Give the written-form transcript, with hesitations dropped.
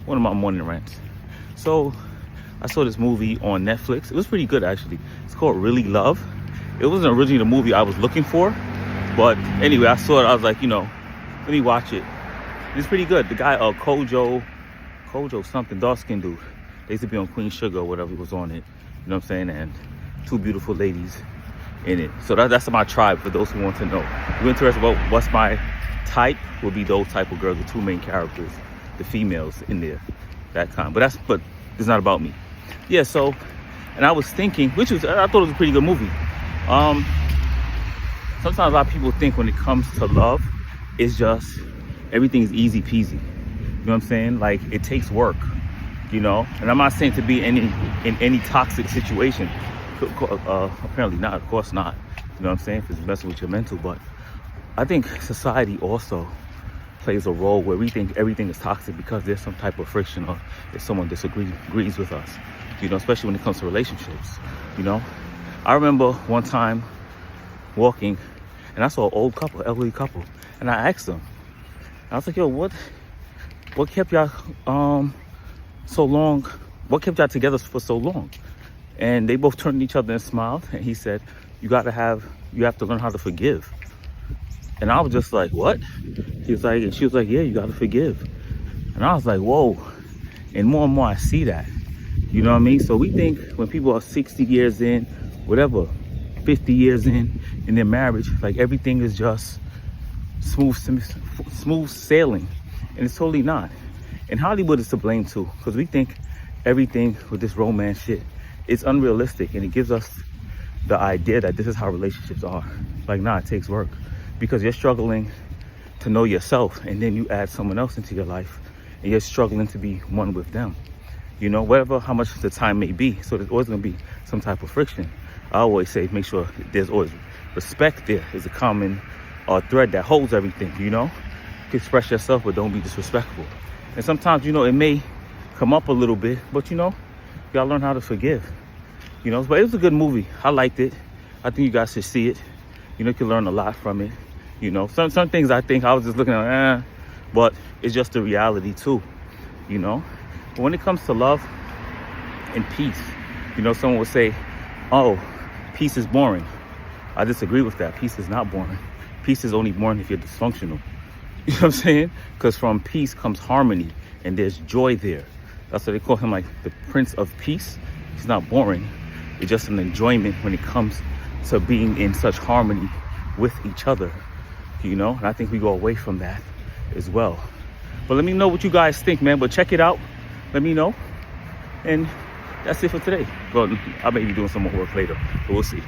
one of my morning rants. So I saw this movie on Netflix. It was pretty good, actually. It's called Really Love. It wasn't originally the movie I was looking for, but anyway, I saw it. I was like, let me watch it. It's pretty good. The guy, Kojo something, dark-skinned dude. They used to be on Queen Sugar or whatever, he was on it. You know what I'm saying? And two beautiful ladies in it. So that's my tribe, for those who want to know. If you're interested about what's my type, will be those type of girls, the two main characters, the females in there, that kind. But it's not about me. Yeah. So, and I was thinking, I thought it was a pretty good movie. Sometimes a lot of people think when it comes to love, it's just everything's easy peasy. You know what I'm saying? Like, it takes work. And I'm not saying to be in any toxic situation. Apparently not. Of course not. You know what I'm saying? If it's messing with your mental, but I think society also plays a role where we think everything is toxic because there's some type of friction, or if someone disagrees with us, especially when it comes to relationships. I remember one time walking and I saw an elderly couple, and I asked them, I was like, yo, what kept y'all so long? What kept y'all together for so long? And they both turned to each other and smiled, and he said, you have to learn how to forgive. And I was just like, what? She was like, yeah, you got to forgive. And I was like, whoa. And more I see that. You know what I mean? So we think when people are 60 years in, whatever, 50 years in their marriage, like everything is just smooth sailing. And it's totally not. And Hollywood is to blame too, because we think everything with this romance shit, it's unrealistic, and it gives us the idea that this is how relationships are. Like, nah, it takes work, because you're struggling to know yourself, and then you add someone else into your life, and you're struggling to be one with them. How much the time may be. So there's always going to be some type of friction. I always say, make sure there's always respect. There is a common thread that holds everything. You can express yourself, but don't be disrespectful. And sometimes, it may come up a little bit, but you gotta learn how to forgive. But it was a good movie. I liked it. I think you guys should see it. You can learn a lot from it. Some things I think I was just looking at, but it's just the reality too. But when it comes to love and peace, someone would say, oh, peace is boring. I disagree with that. Peace is not boring. Peace is only boring if you're dysfunctional. You know what I'm saying? Because from peace comes harmony, and there's joy there. That's why they call him like the Prince of Peace. He's not boring. It's just an enjoyment when it comes to being in such harmony with each other. And I think we go away from that as well. But let me know what you guys think, man. But check it out. Let me know. And that's it for today. Well, I may be doing some more work later, but we'll see.